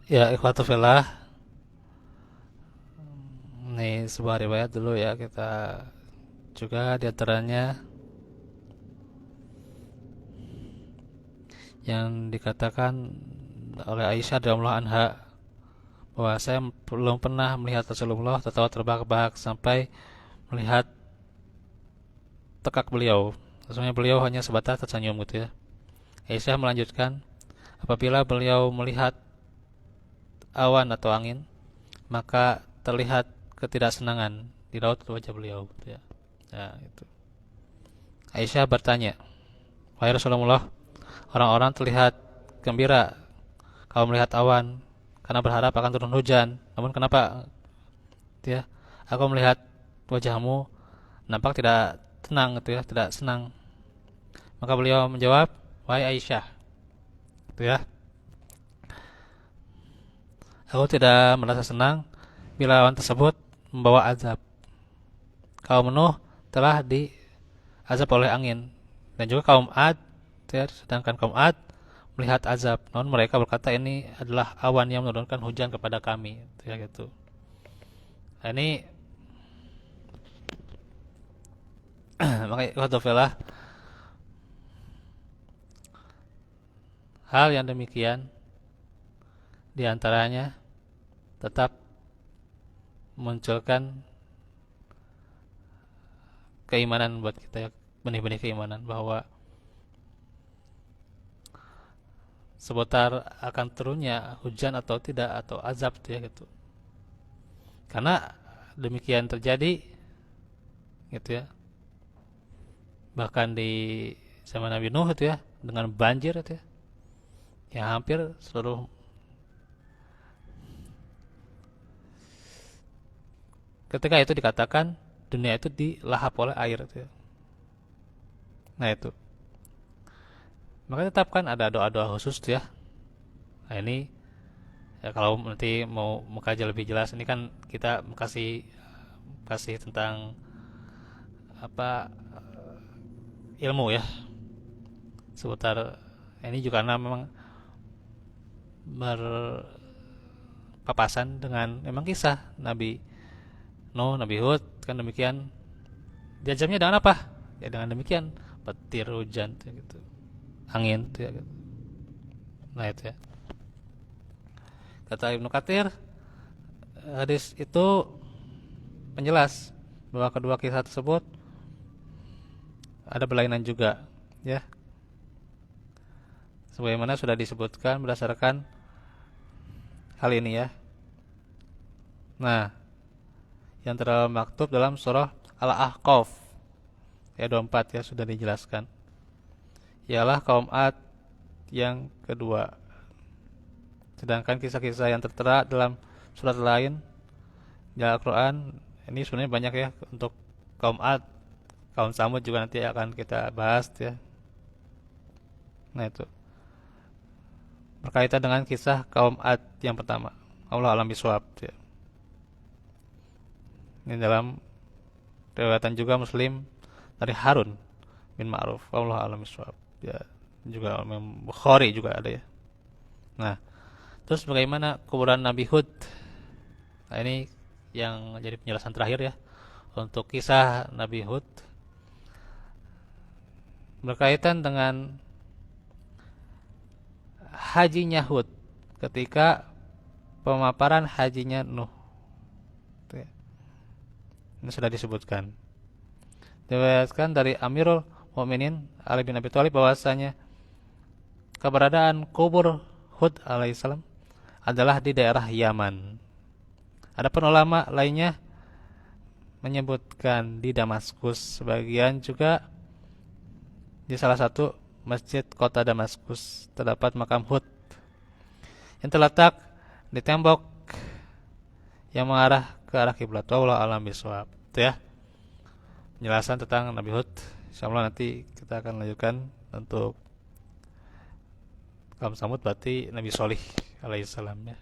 Ya, ikhwatu fillah, ini sebuah riwayat dulu ya, kita juga diantaranya yang dikatakan oleh Aisyah radhiyallahu anha bahwa saya belum pernah melihat Rasulullah tertawa terbahak-bahak sampai melihat tekak beliau. Sesungguhnya beliau hanya sebatas tersenyum gitu ya. Aisyah melanjutkan, apabila beliau melihat awan atau angin, maka terlihat ketidaksenangan di raut wajah beliau gitu ya. Nah, itu. Aisyah bertanya, wahai Rasulullah, orang-orang terlihat gembira kalau melihat awan karena berharap akan turun hujan. Namun kenapa gitu ya? Aku melihat wajahmu nampak tidak tenang gitu ya, tidak senang. Maka beliau menjawab, wahai Aisyah, gitu ya. Aku tidak merasa senang bila awan tersebut membawa azab. Kaum Nuh telah diazab oleh angin dan juga kaum Ad, ya, sedangkan kaum Ad melihat azab. Namun mereka berkata ini adalah awan yang menurunkan hujan kepada kami, ya gitu. Nah, ini makanya wadufilah, hal yang demikian diantaranya tetap munculkan keimanan buat kita ya, benih-benih keimanan bahwa seputar akan turunnya hujan atau tidak atau azab ya gitu. Karena demikian terjadi gitu ya. Bahkan di zaman Nabi Nuh itu ya dengan banjir itu ya. Yang hampir seluruh ketika itu dikatakan dunia itu dilahap oleh air itu ya. Nah itu. Maka tetap kan ada doa-doa khusus tuh ya. Nah ini ya kalau nanti mau mengkaji lebih jelas ini kan kita kasih tentang apa ilmu ya seputar ini juga karena memang berpapasan dengan memang kisah Nabi Nuh, Nabi Hud kan demikian. Diajamnya dengan apa? Ya dengan demikian petir hujan gitu, angin ya, gitu. Nah itu ya. Kata Ibnu Katsir, hadis itu penjelas bahwa kedua kisah tersebut ada berlainan juga ya. Sebagaimana sudah disebutkan berdasarkan hal ini ya. Nah, yang termaktub dalam surah Al-Ahqaf ayat 24 ya sudah dijelaskan. Ialah kaum Ad yang kedua. Sedangkan kisah-kisah yang tertera dalam surat lain di Al-Quran ini sebenarnya banyak ya untuk kaum Ad, kaum Samud juga nanti akan kita bahas ya. Nah itu berkaitan dengan kisah kaum Ad yang pertama. Allah alam biswab ya. Ini dalam riwayatan juga Muslim dari Harun bin Ma'ruf. Allah alam biswab ya. Juga Bukhari juga ada ya. Nah, terus bagaimana kuburan Nabi Hud? Nah, ini yang jadi penjelasan terakhir ya untuk kisah Nabi Hud berkaitan dengan hajinya Hud ketika pemaparan hajinya Nuh. Ini sudah disebutkan. Diriwayatkan dari Amirul Mukminin Ali bin Abi Thalib bahwasanya keberadaan kubur Hud alaihissalam adalah di daerah Yaman. Adapun ulama lainnya menyebutkan di Damaskus, sebagian juga di salah satu masjid kota Damaskus terdapat makam Hud yang terletak di tembok yang mengarah ke arah kiblat. Wallahu a'lam bishawab. Itu ya penjelasan tentang Nabi Hud. Insyaallah nanti kita akan lanjutkan untuk kaum Samud berarti Nabi Solih alaihissalam ya.